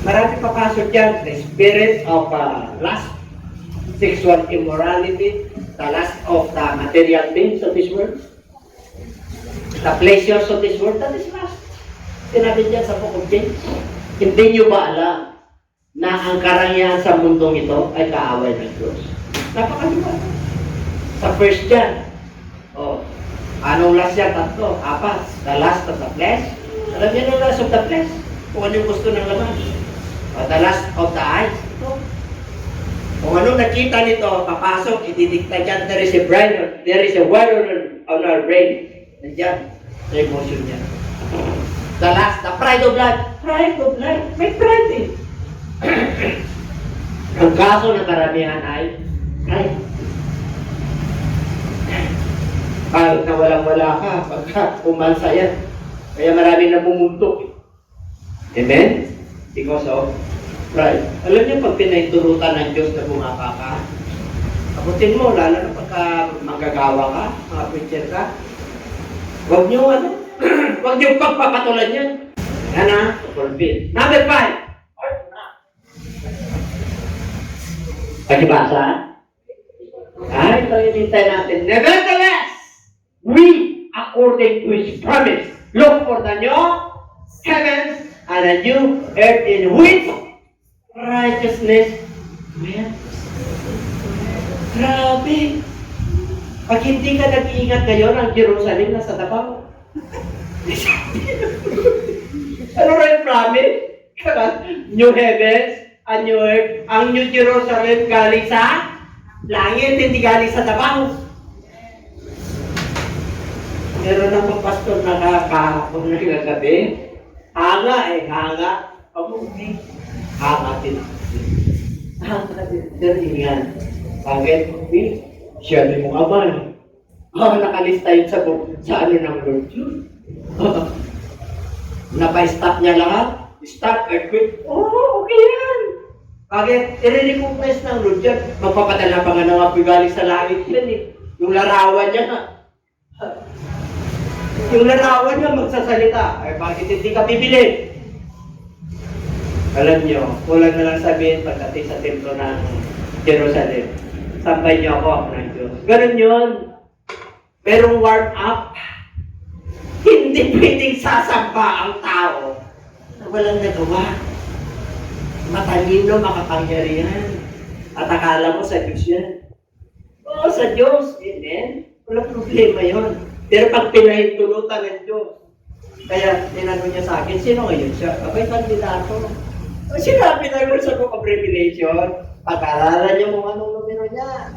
Marami papasok yan. The spirit of lust, sexual immorality, the lust of the material things of this world, the pleasures of this world, that is lust. Sinabi niya sa book of James. Hindi niyo ba alam na ang karangyaan sa mundong ito ay kaaway ng Diyos? Napakaliwa. Sa first John, anong last yan? 3, 4. The lust of the flesh. Alam niyo yung lust of the flesh? Kung ano yung gusto ng laman. The lust of the eyes. Ito. Kung anong nakita nito, papasok, ididikta dyan, there is a wire on our brain. Nandiyan, sa emotion niya. The last, the pride of life. Pride of life. May pride eh. Ang kaso ng karamihan ay pride. Kahit na walang-wala ka, pagka umansa yan. Kaya marami na bumuntok. Amen? Because of pride. Alam niyo, pag pinaitulutan ng Diyos na bumaka ka, abutin mo, lalo na pagka manggagawa ka, mga preacher ka, huwag niyo huwag niyo pagpapatulan yan. Yan na, fulfill. Number 5. Pakibasa. Ito yung hintay natin. Nevertheless, we, according to His promise, look for the new heavens and a new earth in which righteousness dwells. Grabe! Pag hindi ka nag-iingat ngayon, ang Jerusalem nasa Davao. Ano rin promise? New heavens and new earth. Ang New Jerusalem galing sa langit, hindi galing sa Davao. Meron akong pastor na kahapon na nagagabi. Hanga hanga. Pamuti. Hanga din. Hanga din yan. Bakit? Siya din mong aman. Nakalista yun sa ano ng Lord yun. Napa-stop niya lahat. Stop, earthquake. Okay yan. Bakit? I-recognize ng Lord yan. Magpapadala pa nga ng apoy galing sa langit yan eh. Yung larawan niya nga. Yung larawan niya magsasalita. Ay, bakit hindi ka bibili? Alam niyo, kulang na lang sabihin pagdating sa templo ng Jerusalem. Sampay niyo ako ng Diyos. Ganun yun. Merong warm up. Hindi pwedeng sasamba ang tao na walang nagawa. Matalino, makapangyarihan. At akala mo sa Diyos yan. Oo, sa Diyos. Amen. Walang problema yun. Pero pag pinahintulutan ng Diyos, kaya tinanong niya sa akin, sino ngayon siya? Abay, kandidato. Sinabi na yun sa book of Revelation. Pag-aralan niyo kung anong numero niya.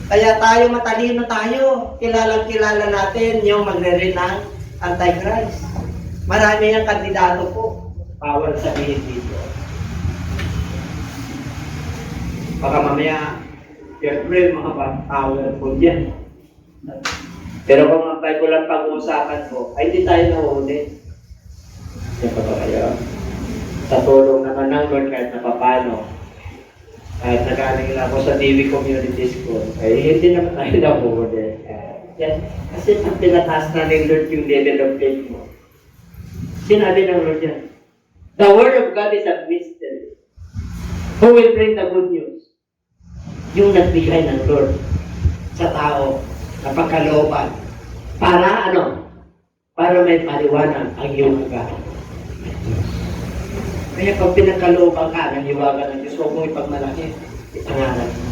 Kaya tayo, matalino tayo. Kilalang-kilala natin yung magre-reign ng Antichrist. Marami yung kandidato po. Power sabihin dito. Baka mamaya, siyempre, mga powerful yan. Pero kung ang Bible lang pag-uusapan ko, ay hindi tayo nahuli. Yan pa ba kayo? Sa tulong naman ng Lord kahit na papano. Kahit nag-aaling lang ako sa TV Community School, ay hindi naman tayo nahuli. Kasi pag pinataas na ng Lord yung level of faith mo, sinabi ng Lord yan, the Word of God is a mystery. Who will bring the good news? Yung nagbigay ng Lord sa tao na pagkalooban. Para ano? Para may paliwanag ang iyong agad. Kaya pag pinagkalooban ka ng hiwaga ng Diyos, huwag mong ipagmalaki. Ipangalan mo.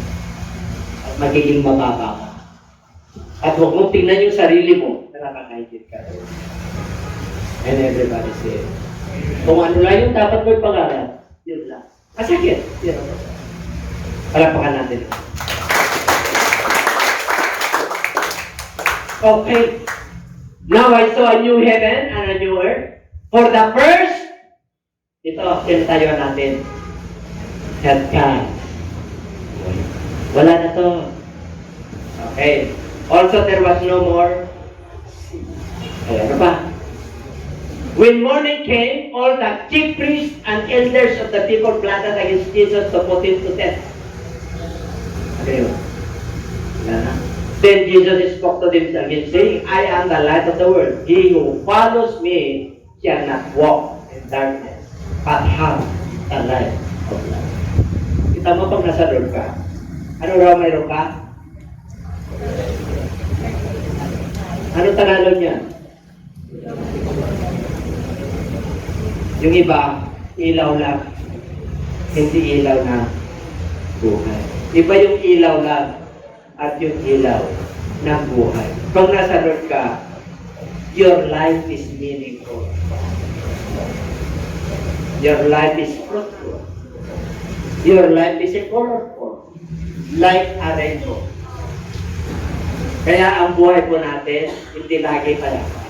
At magiging mababa ka. At huwag mong tingnan yung sarili mo na nakakaigit ka. And everybody say, kung ano lang yung dapat mo ipangalan, yun lang. Masakit. Yun. Palapakan natin. Okay. Now I saw a new heaven and a new earth. For the first, ito, tinatayo natin. Headcast. Wala na to. Okay. Also, there was no more. Ay, ano pa? When morning came, all the chief priests and elders of the people plotted against Jesus to put him to death. Ano yun? Wala na. Then Jesus spoke to them again, saying, I am the light of the world. He who follows me shall not walk in darkness, but have the light of life. Kita mo pag nasa Lord ka, ano raw mayroon ka? Ano Tagalog niya? Yung iba, ilaw lang. Hindi ilaw na buhay. Iba yung ilaw lang at yung ilaw ng buhay. Pag nasa Lord ka, your life is meaningful. Your life is fruitful. Your life is colorful. Like a rainbow. Kaya ang buhay po natin, hindi lagi payapa.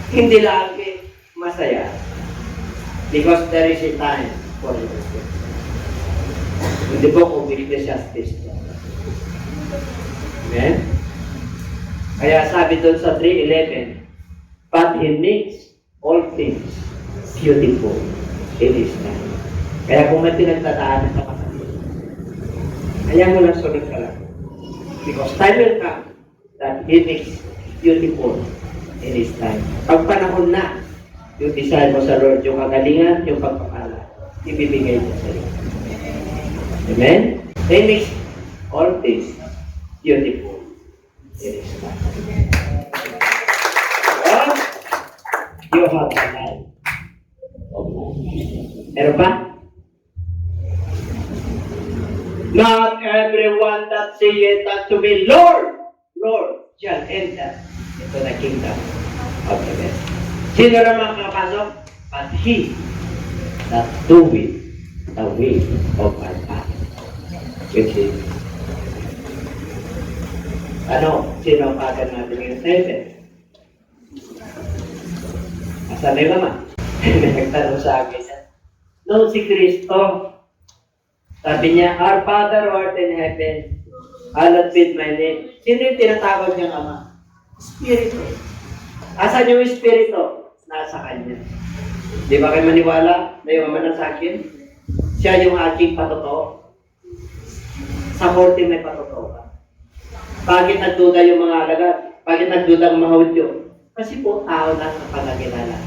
Hindi lagi masaya. Because there is a time for everything. In the book of Ecclesiastes. Amen? Kaya sabi doon sa 3:11, but He makes all things beautiful in His time. Kaya kung may pinagtataanan ka kapatid, kaya mo lang sunod ka lang. Because time will come that He makes beautiful in His time. Pag panahon na, yung desire mo sa Lord, yung kagalingan, yung pagpapala, ibibigay niya sa iyo. Amen? He makes all things beautiful in His time. Well, you have a life of life. Meron ba? Not everyone that saith unto me, Lord, Lord, shall enter into the kingdom of heaven. Sino naman makapasok? But he that doeth the will of my Father, which is sino ang Father natin ngayon sa heaven? Asan na yung naman? Nagtanong sa akin siya. No, si Kristo. Sabi niya, Our Father who art in heaven, hallowed be my name. Sino yung tinatawag niyang Ama? Espiritu. Asan yung Espiritu? Nasa Kanya. Di ba kayo maniwala na yung Ama na sa akin? Siya yung aking patotoo. Sa korte may patotoo ka. Bakit nagduda yung mga alagad? Bakit nagduda ang mga Hudyo? Kasi po tao lang ang pagkakilala.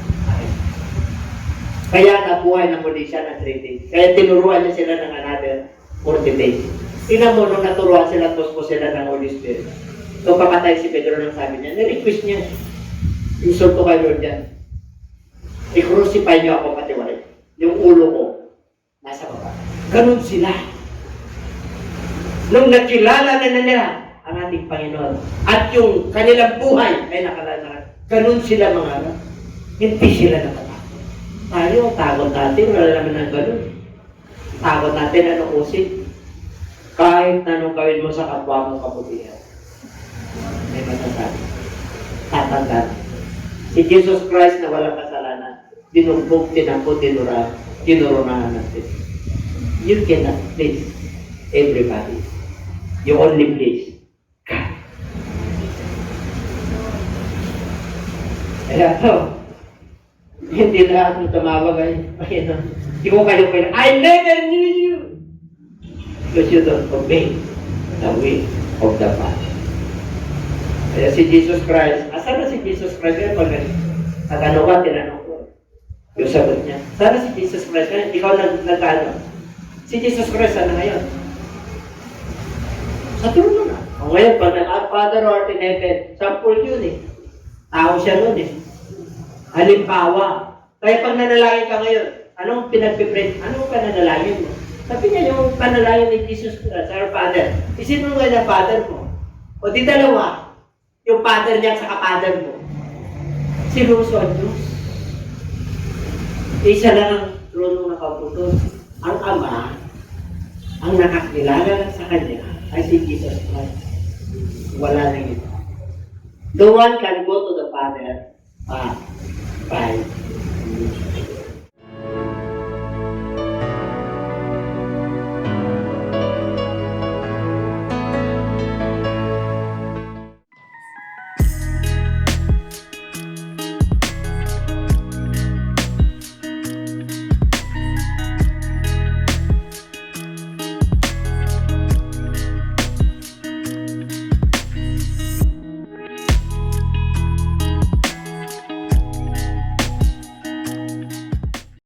Kaya nabuhay na muli siya ng 3 days. Kaya tinuruan niya sila ng another 40 days. Tingnan mo, nung naturuan sila, tusko sila ng Holy Spirit. So, papatay si Pedro nang sabi niya, nirequest niya. Insulto kay Lord yan. I-crucify niyo ako patiwari. Yung ulo ko, nasa baba. Ganun sila. Nung nakilala na nila ang ating Panginoon at yung kanilang buhay ay nakalala. Ganun sila mga anak. Hindi sila nakatakot. Tayo, takot natin, wala naman ng ganun. Takot natin, anong usip? Kahit anong gawin mo sa kapwa mong kabutihan. May masasabi. Tatandaan. Si Jesus Christ na walang kasalanan, dinugbog, tinampot, tinurunahan natin. You cannot please everybody. You only please God. Kaya hindi lahat ng tumawag ay, hindi ko kayo pwede, I never knew you. Because you don't obey the way of the Father. Kaya si Jesus Christ, asan na si Jesus Christ? Kaya pag nagano ka, tinanong ko. Yung sagot niya, sana si Jesus Christ? Kaya ikaw nagkano? Si Jesus Christ, sana ngayon? Sa trono na. O ngayon, pag Our Father who art in heaven, sample yun eh. Tao siya nun eh. Halimbawa, kaya pag nanalangin ka ngayon, anong pinagpipray? Anong pananalangin mo? Sabi niya yung panalangin ni Jesus Christ, our Father. Isipin mo ngayon ang Father mo. O di dalawa, yung Father niya at saka Father mo. Si Luso at Diyos. Isa lang ang trono nakaputol. Ang Ama, ang nakakilala sa Kanya, ay si Jesus Christ. Wala nang ito. No one can go to the Father by